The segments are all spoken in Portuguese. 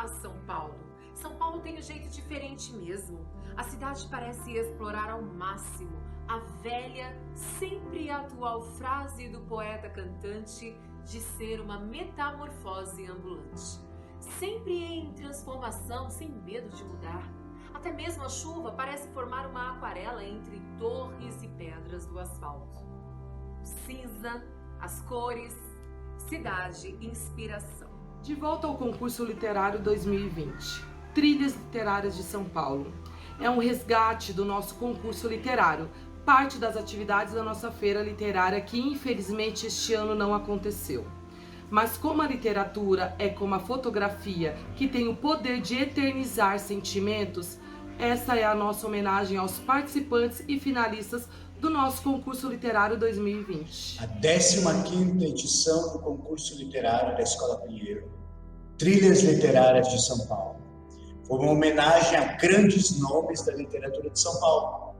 Ah, São Paulo. São Paulo tem um jeito diferente mesmo. A cidade parece explorar ao máximo a velha, sempre atual frase do poeta cantante de ser uma metamorfose ambulante. Sempre em transformação, sem medo de mudar. Até mesmo a chuva parece formar uma aquarela entre torres e pedras do asfalto. Cinza, as cores, cidade, inspiração. De volta ao concurso literário 2020. Trilhas Literárias de São Paulo. É um resgate do nosso concurso literário, parte das atividades da nossa feira literária que infelizmente este ano não aconteceu. Mas como a literatura é como a fotografia, que tem o poder de eternizar sentimentos, essa é a nossa homenagem aos participantes e finalistas do nosso concurso literário 2020. A 15ª edição do concurso literário da Escola Pinheiro, Trilhas Literárias de São Paulo. Foi uma homenagem a grandes nomes da literatura de São Paulo.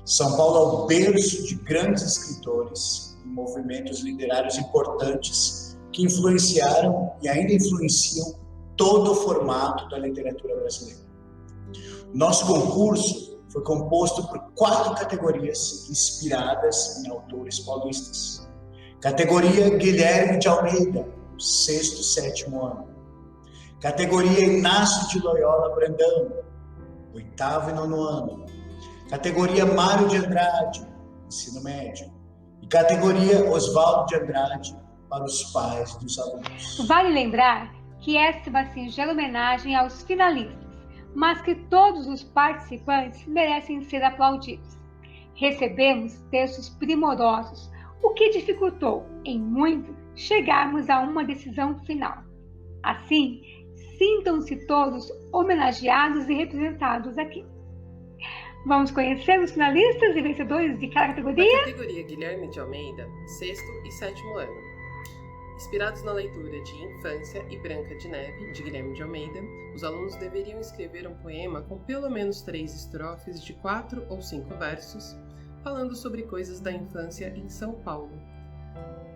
São Paulo é o berço de grandes escritores e movimentos literários importantes que influenciaram e ainda influenciam todo o formato da literatura brasileira. Nosso concurso foi composto por 4 categorias inspiradas em autores paulistas. Categoria Guilherme de Almeida, 6º, 7º ano. Categoria Inácio de Loyola Brandão, 8º e 9º ano. Categoria Mário de Andrade, ensino médio. E categoria Oswaldo de Andrade, para os pais dos alunos. Vale lembrar que esta é uma singela homenagem aos finalistas, mas que todos os participantes merecem ser aplaudidos. Recebemos textos primorosos, o que dificultou, em muito, chegarmos a uma decisão final. Assim, sintam-se todos homenageados e representados aqui. Vamos conhecer os finalistas e vencedores de cada categoria? Na categoria Guilherme de Almeida, 6º e 7º ano. Inspirados na leitura de Infância e Branca de Neve, de Guilherme de Almeida, os alunos deveriam escrever um poema com pelo menos 3 estrofes de 4 ou 5 versos, falando sobre coisas da infância em São Paulo.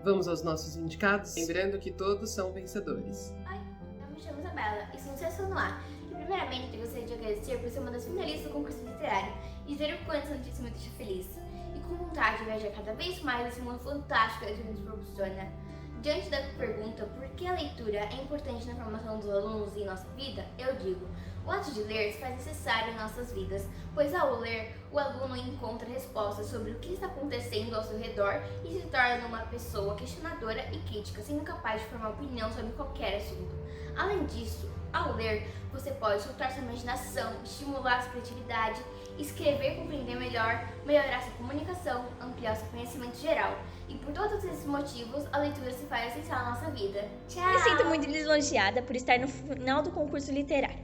Vamos aos nossos indicados, lembrando que todos são vencedores. Oi, eu me chamo Isabela e sou sexto A. E primeiramente gostaria de agradecer por ser uma das finalistas do concurso literário e dizer o quanto essa notícia me deixa feliz. E com vontade de viajar cada vez mais nesse mundo fantástico que a gente nos proporciona. Diante da pergunta por que a leitura é importante na formação dos alunos e em nossa vida, eu digo, o ato de ler se faz necessário em nossas vidas, pois ao ler, o aluno encontra respostas sobre o que está acontecendo ao seu redor e se torna uma pessoa questionadora e crítica, sendo capaz de formar opinião sobre qualquer assunto. Além disso, ao ler, você pode soltar sua imaginação, estimular sua criatividade, escrever, compreender melhor, melhorar sua comunicação, ampliar seu conhecimento geral. E por todos esses motivos, a leitura se faz essencial na nossa vida. Tchau! Me sinto muito lisonjeada por estar no final do concurso literário.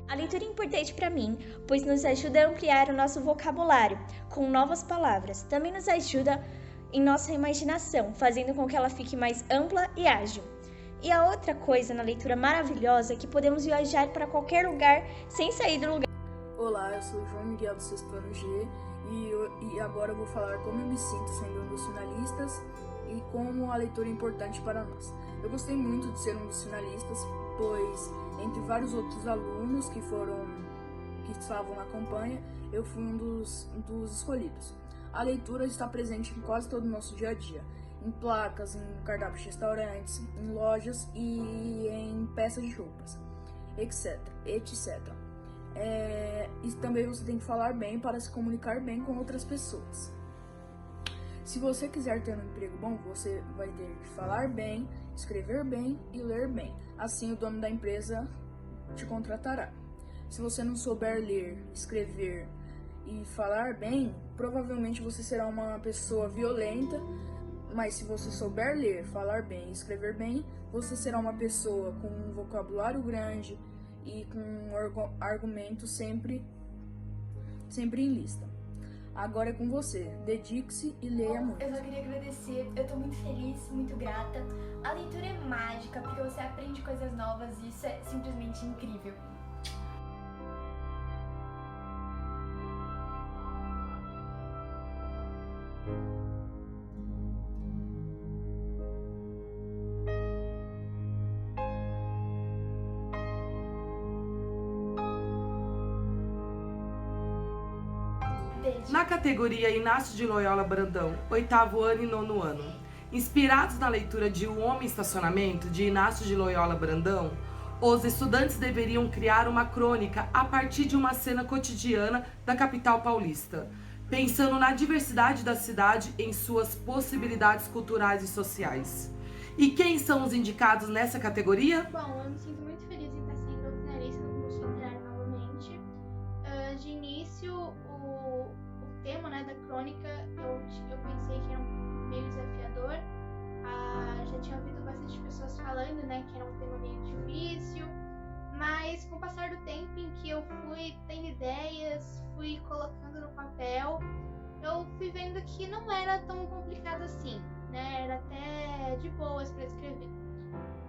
A leitura é importante para mim, pois nos ajuda a ampliar o nosso vocabulário com novas palavras. Também nos ajuda em nossa imaginação, fazendo com que ela fique mais ampla e ágil. E a outra coisa na leitura maravilhosa é que podemos viajar para qualquer lugar sem sair do lugar. Olá, eu sou o João Miguel do 6º ano G e agora eu vou falar como eu me sinto sendo um dos finalistas e como a leitura é importante para nós. Eu gostei muito de ser um dos finalistas, pois entre vários outros alunos que estavam na campanha, eu fui um dos escolhidos. A leitura está presente em quase todo o nosso dia a dia, em placas, em cardápios de restaurantes, em lojas e em peças de roupas, etc. E também você tem que falar bem para se comunicar bem com outras pessoas. Se você quiser ter um emprego bom, você vai ter que falar bem, escrever bem e ler bem. Assim o dono da empresa te contratará. Se você não souber ler, escrever e falar bem, provavelmente você será uma pessoa violenta. Mas se você souber ler, falar bem e escrever bem, você será uma pessoa com um vocabulário grande e com um argumento sempre em lista. Agora é com você. Dedique-se e leia muito. Eu só queria agradecer. Eu tô muito feliz, muito grata. A leitura é mágica porque você aprende coisas novas e isso é simplesmente incrível. Na categoria Inácio de Loyola Brandão, 8º ano e 9º ano. Inspirados na leitura de O Homem Estacionamento, de Inácio de Loyola Brandão, os estudantes deveriam criar uma crônica a partir de uma cena cotidiana da capital paulista, pensando na diversidade da cidade em suas possibilidades culturais e sociais. E quem são os indicados nessa categoria? Bom, eu me sinto muito feliz em estar sendo finalista do concurso literário novamente. De início, o tema, né, da crônica, eu pensei que era meio desafiador. Já tinha ouvido bastante pessoas falando, né, que era um tema meio difícil, mas com o passar do tempo em que eu fui tendo ideias, fui colocando no papel, eu fui vendo que não era tão complicado assim, né, era até de boas para escrever.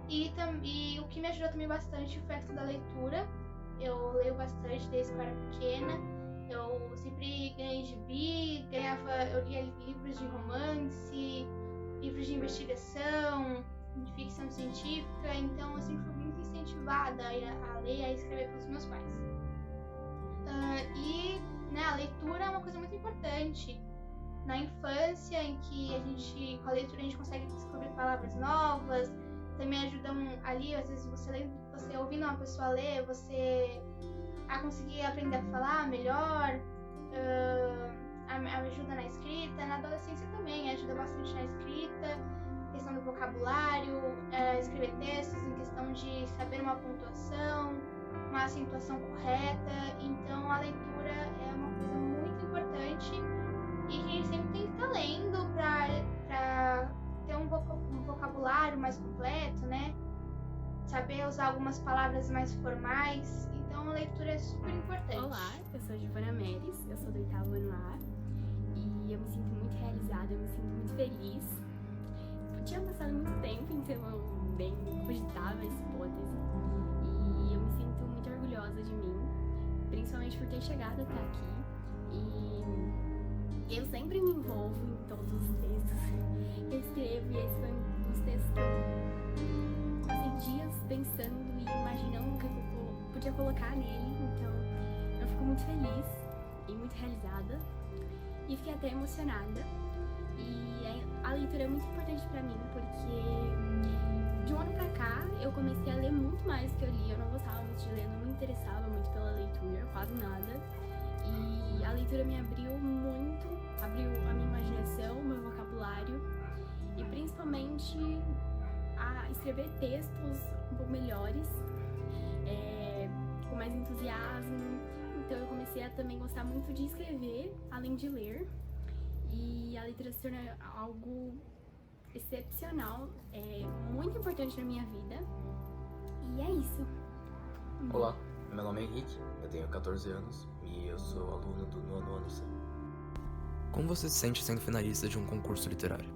E o que me ajudou também bastante foi a questão da leitura. Eu leio bastante desde que eu era pequena. Eu sempre ganhei gibi, eu lia livros de romance, livros de investigação, de ficção científica, então eu sempre fui muito incentivada a ler e a escrever pelos meus pais. Né, a leitura é uma coisa muito importante. Na infância, em que com a leitura a gente consegue descobrir palavras novas, também ajudam ali, às vezes você ouvindo uma pessoa ler, você a conseguir aprender a falar melhor, ajuda na escrita. Na adolescência também ajuda bastante na escrita, questão do vocabulário, escrever textos em questão de saber uma pontuação, uma acentuação correta. Então a leitura é uma coisa muito importante e que a gente sempre tem que estar lendo para ter um vocabulário mais completo, né? Saber usar algumas palavras mais formais. Então a leitura é super importante. Olá, eu sou Giovana Meres, eu sou do 8º ano A e eu me sinto muito realizada, eu me sinto muito feliz. Tinha passado muito tempo, então eu bem cogitava essa hipótese e eu me sinto muito orgulhosa de mim, principalmente por ter chegado até aqui. E eu sempre me envolvo em todos os textos que eu escrevo, e esse foi um dos textos que eu passei dias pensando e imaginando o que eu podia colocar nele. Então eu fico muito feliz e muito realizada e fiquei até emocionada. E a leitura é muito importante pra mim, porque de um ano pra cá eu comecei a ler muito mais do que eu lia. Eu não gostava muito de ler, não me interessava muito pela leitura, quase nada. E a leitura me abriu a minha imaginação, o meu vocabulário e principalmente a escrever textos um pouco melhores, com mais entusiasmo. Então eu comecei a também gostar muito de escrever, além de ler. E a leitura se torna algo excepcional, muito importante na minha vida. E é isso. Olá, meu nome é Henrique, eu tenho 14 anos e eu sou aluno do 9º ano C. Como você se sente sendo finalista de um concurso literário?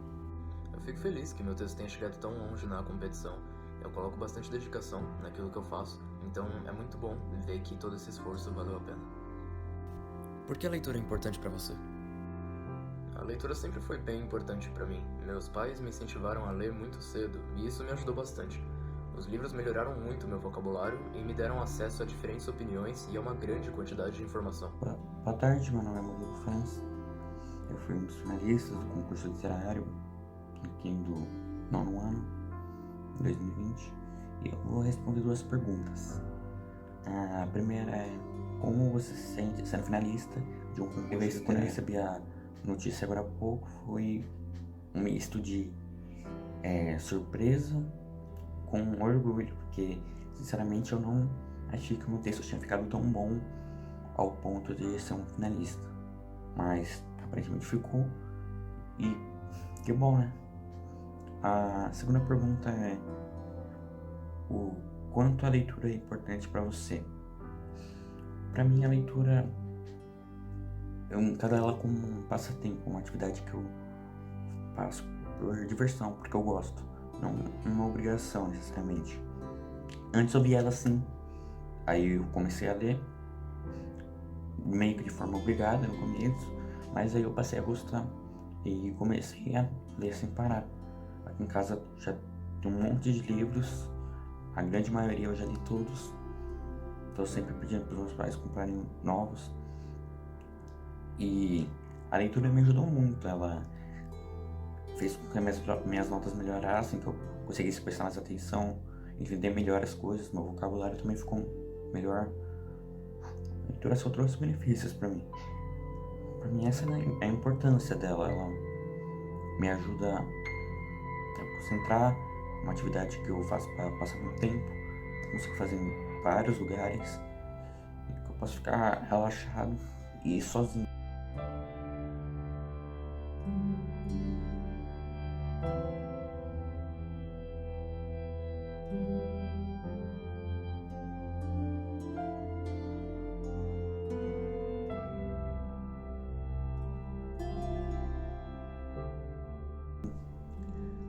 Eu fico feliz que meu texto tenha chegado tão longe na competição. Eu coloco bastante dedicação naquilo que eu faço, então é muito bom ver que todo esse esforço valeu a pena. Por que a leitura é importante para você? A leitura sempre foi bem importante para mim. Meus pais me incentivaram a ler muito cedo e isso me ajudou bastante. Os livros melhoraram muito meu vocabulário e me deram acesso a diferentes opiniões e a uma grande quantidade de informação. Boa tarde, meu nome é Murilo Franz. Eu fui um dos finalistas do concurso literário aqui do 9º ano, 2020, e eu vou responder 2 perguntas. A primeira é: como você se sente sendo finalista de um concurso literário? Quando eu recebi a notícia agora há pouco, foi um misto de surpresa com orgulho, porque sinceramente eu não achei que o meu texto tinha ficado tão bom ao ponto de ser um finalista, mas aparentemente ficou, e que bom, né? A segunda pergunta é: o quanto a leitura é importante para você? Para mim a leitura, eu encaro ela como um passatempo, uma atividade que eu faço por diversão, porque eu gosto, não uma obrigação necessariamente. Antes eu via ela assim, aí eu comecei a ler, meio que de forma obrigada no começo, mas aí eu passei a gostar e comecei a ler sem parar. Aqui em casa já tem um monte de livros, a grande maioria eu já li todos, estou sempre pedindo para os meus pais comprarem novos. E a leitura me ajudou muito, ela fez com que minhas notas melhorassem, que eu conseguisse prestar mais atenção, entender melhor as coisas, meu vocabulário também ficou melhor. A leitura só trouxe benefícios para mim. Para mim essa é a importância dela, ela me ajuda a concentrar, uma atividade que eu faço para passar muito tempo, consigo fazer em vários lugares, que eu posso ficar relaxado e sozinho.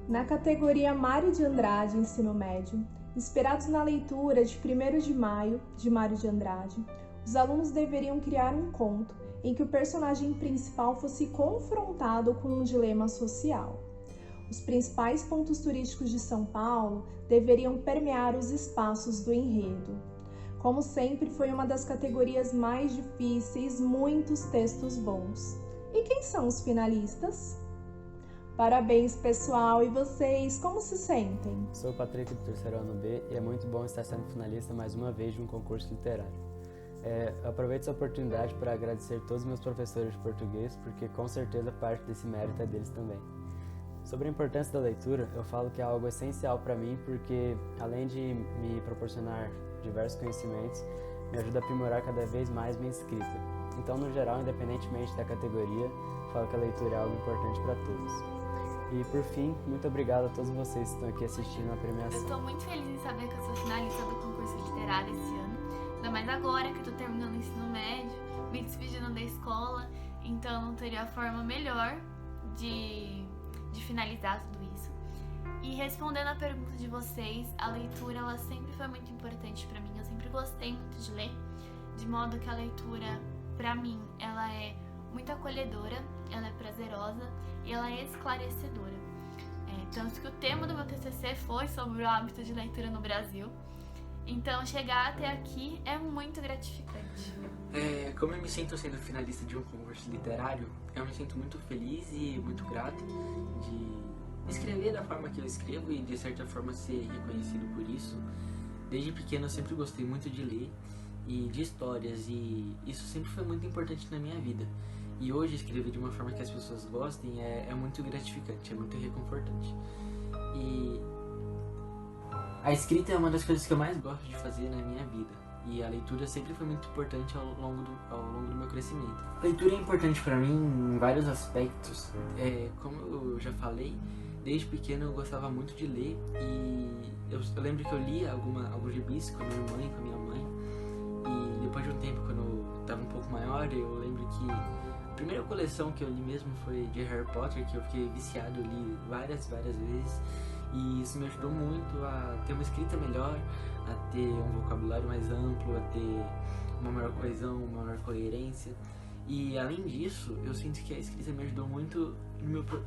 Na categoria Mário de Andrade, Ensino Médio, inspirados na leitura de 1º de Maio, de Mário de Andrade, os alunos deveriam criar um conto em que o personagem principal fosse confrontado com um dilema social. Os principais pontos turísticos de São Paulo deveriam permear os espaços do enredo. Como sempre, foi uma das categorias mais difíceis, muitos textos bons. E quem são os finalistas? Parabéns, pessoal! E vocês, como se sentem? Sou o Patrick do 3º ano B e é muito bom estar sendo finalista mais uma vez de um concurso literário. Aproveito essa oportunidade para agradecer todos os meus professores de português, porque com certeza parte desse mérito é deles também. Sobre a importância da leitura, eu falo que é algo essencial para mim, porque além de me proporcionar diversos conhecimentos, me ajuda a aprimorar cada vez mais minha escrita. Então, no geral, independentemente da categoria, falo que a leitura é algo importante para todos. E por fim, muito obrigado a todos vocês que estão aqui assistindo a premiação. Eu estou muito feliz em saber que eu sou finalista do concurso literário esse ano. Ainda mais agora que eu estou terminando o ensino médio, me despedindo da escola, então não teria forma melhor de finalizar tudo isso. E respondendo a pergunta de vocês, a leitura ela sempre foi muito importante para mim. Eu sempre gostei muito de ler, de modo que a leitura, para mim, ela é muito acolhedora, ela é prazerosa e ela é esclarecedora. Tanto que o tema do meu TCC foi sobre o hábito de leitura no Brasil. Então, chegar até aqui é muito gratificante. Como eu me sinto sendo finalista de um concurso literário, eu me sinto muito feliz e muito grato de escrever da forma que eu escrevo e, de certa forma, ser reconhecido por isso. Desde pequeno, eu sempre gostei muito de ler e de histórias, e isso sempre foi muito importante na minha vida. E hoje escrever de uma forma que as pessoas gostem é muito gratificante, é muito reconfortante. E a escrita é uma das coisas que eu mais gosto de fazer na minha vida. E a leitura sempre foi muito importante ao longo do meu crescimento. A leitura é importante para mim em vários aspectos. Como eu já falei, desde pequeno eu gostava muito de ler. E eu lembro que eu lia alguns gibis com a minha irmã e com a minha mãe. E depois de um tempo, quando eu estava um pouco maior, eu lembro que a primeira coleção que eu li mesmo foi de Harry Potter, que eu fiquei viciado, eu li várias vezes. E isso me ajudou muito a ter uma escrita melhor, a ter um vocabulário mais amplo, a ter uma maior coesão, uma maior coerência. E além disso, eu sinto que a escrita me ajudou muito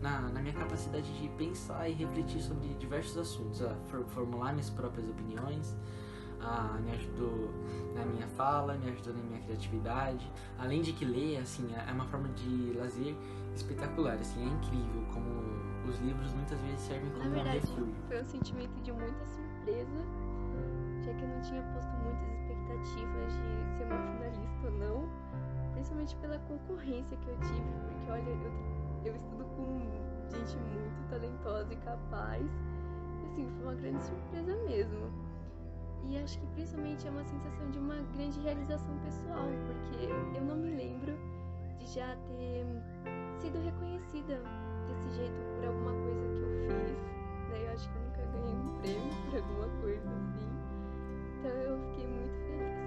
na minha capacidade de pensar e refletir sobre diversos assuntos, a formular minhas próprias opiniões. Me ajudou na minha fala, me ajudou na minha criatividade. Além de que ler, assim, é uma forma de lazer espetacular, assim, é incrível como os livros muitas vezes servem como um refúgio. Foi um sentimento de muita surpresa, já que eu não tinha posto muitas expectativas de ser uma finalista ou não, principalmente pela concorrência que eu tive, porque olha, eu estudo com gente muito talentosa e capaz, e assim, foi uma grande surpresa mesmo. E acho que principalmente é uma sensação de uma grande realização pessoal, porque eu não me lembro de já ter sido reconhecida desse jeito por alguma coisa que eu fiz, né? Eu acho que eu nunca ganhei um prêmio por alguma coisa assim, então eu fiquei muito feliz.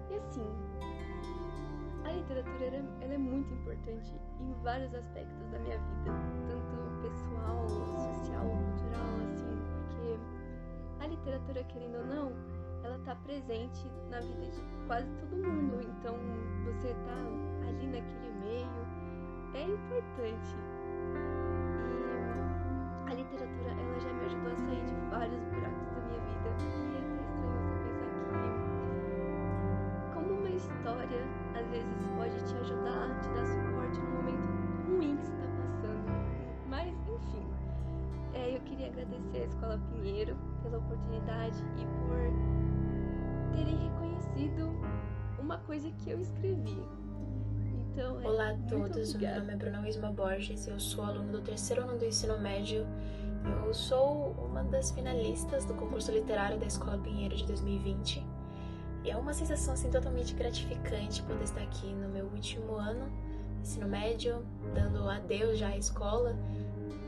E assim, a literatura ela é muito importante em vários aspectos da minha vida, tanto pessoal, social, cultural, assim, porque a literatura, querendo ou não, ela tá presente na vida de quase todo mundo, então você tá ali naquele meio, é importante. E a literatura, ela já me ajudou a sair de vários buracos da minha vida, e é até estranho você pensar que como uma história, às vezes, pode te ajudar agradecer à Escola Pinheiro pela oportunidade e por terem reconhecido uma coisa que eu escrevi. Então, Olá a todos, meu nome é Bruna Wisma Borges, eu sou aluna do terceiro ano do ensino médio. Eu sou uma das finalistas do concurso literário da Escola Pinheiro de 2020. E é uma sensação assim, totalmente gratificante poder estar aqui no meu último ano do ensino médio, dando adeus já à escola,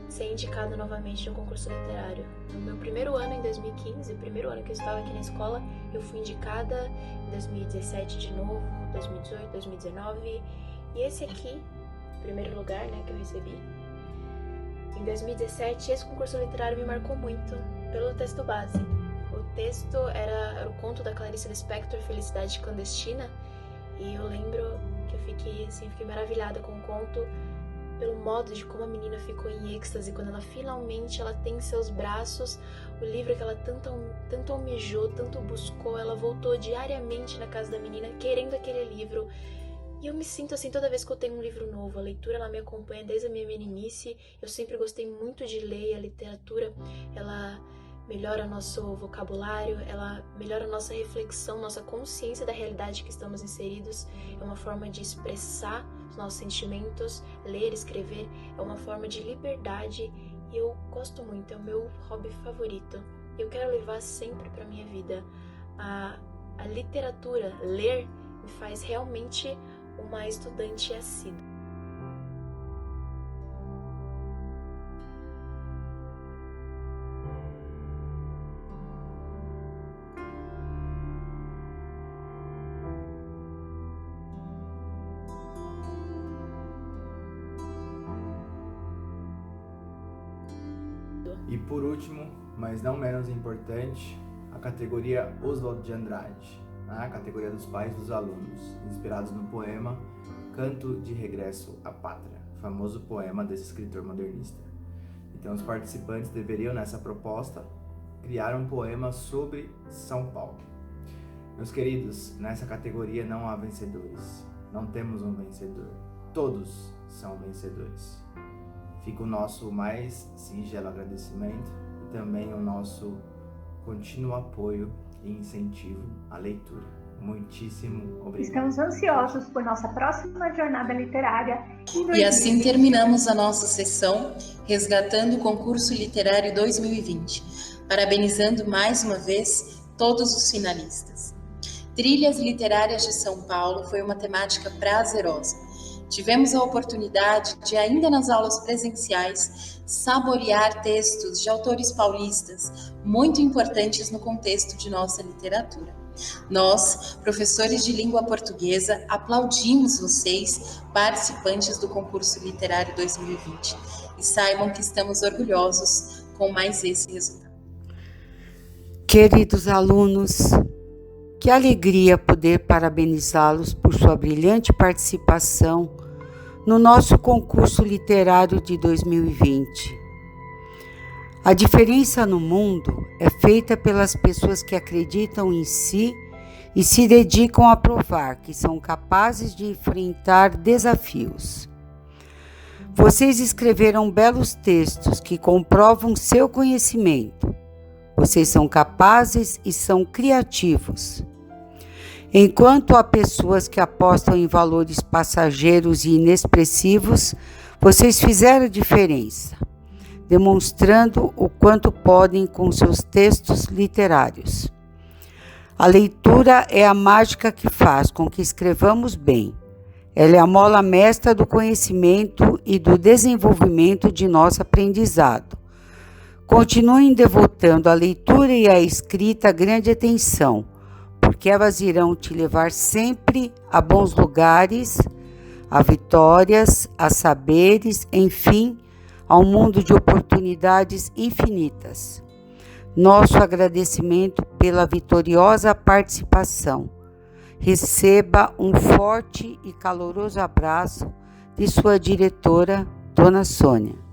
ser indicado novamente no concurso literário. No meu primeiro ano, em 2015, o primeiro ano que eu estava aqui na escola, eu fui indicada em 2017 de novo, 2018, 2019. E esse aqui, primeiro lugar, né, que eu recebi. Em 2017, esse concurso literário me marcou muito pelo texto base. O texto era o conto da Clarice Lispector, Felicidade Clandestina, e eu lembro que eu fiquei maravilhada com o conto pelo modo de como a menina ficou em êxtase quando ela finalmente tem em seus braços o livro que ela tanto almejou, tanto buscou. Ela voltou diariamente na casa da menina querendo aquele livro. E eu me sinto assim toda vez que eu tenho um livro novo. A leitura, ela me acompanha desde a minha meninice. Eu sempre gostei muito de ler. E a literatura, ela melhora nosso vocabulário, ela melhora nossa reflexão, nossa consciência da realidade que estamos inseridos. É uma forma de expressar os nossos sentimentos. Ler, escrever é uma forma de liberdade. E eu gosto muito, é o meu hobby favorito. Eu quero levar sempre para minha vida. A literatura, ler, me faz realmente uma estudante assídua. E por último, mas não menos importante, a categoria Oswald de Andrade, a categoria dos pais dos alunos, inspirados no poema Canto de Regresso à Pátria, famoso poema desse escritor modernista. Então os participantes deveriam, nessa proposta, criar um poema sobre São Paulo. Meus queridos, nessa categoria não há vencedores, não temos um vencedor, todos são vencedores. Fica o nosso mais singelo agradecimento e também o nosso contínuo apoio e incentivo à leitura. Muitíssimo obrigado. Estamos ansiosos por nossa próxima jornada literária. E assim terminamos a nossa sessão Resgatando o Concurso Literário 2020, parabenizando mais uma vez todos os finalistas. Trilhas Literárias de São Paulo foi uma temática prazerosa. Tivemos a oportunidade de, ainda nas aulas presenciais, saborear textos de autores paulistas muito importantes no contexto de nossa literatura. Nós, professores de língua portuguesa, aplaudimos vocês, participantes do concurso literário 2020, e saibam que estamos orgulhosos com mais esse resultado. Queridos alunos, que alegria poder parabenizá-los por sua brilhante participação no nosso concurso literário de 2020. A diferença no mundo é feita pelas pessoas que acreditam em si e se dedicam a provar que são capazes de enfrentar desafios. Vocês escreveram belos textos que comprovam seu conhecimento. Vocês são capazes e são criativos. Enquanto há pessoas que apostam em valores passageiros e inexpressivos, vocês fizeram a diferença, demonstrando o quanto podem com seus textos literários. A leitura é a mágica que faz com que escrevamos bem. Ela é a mola mestra do conhecimento e do desenvolvimento de nosso aprendizado. Continuem devotando à leitura e à escrita grande atenção, porque elas irão te levar sempre a bons lugares, a vitórias, a saberes, enfim, a um mundo de oportunidades infinitas. Nosso agradecimento pela vitoriosa participação. Receba um forte e caloroso abraço de sua diretora, Dona Sônia.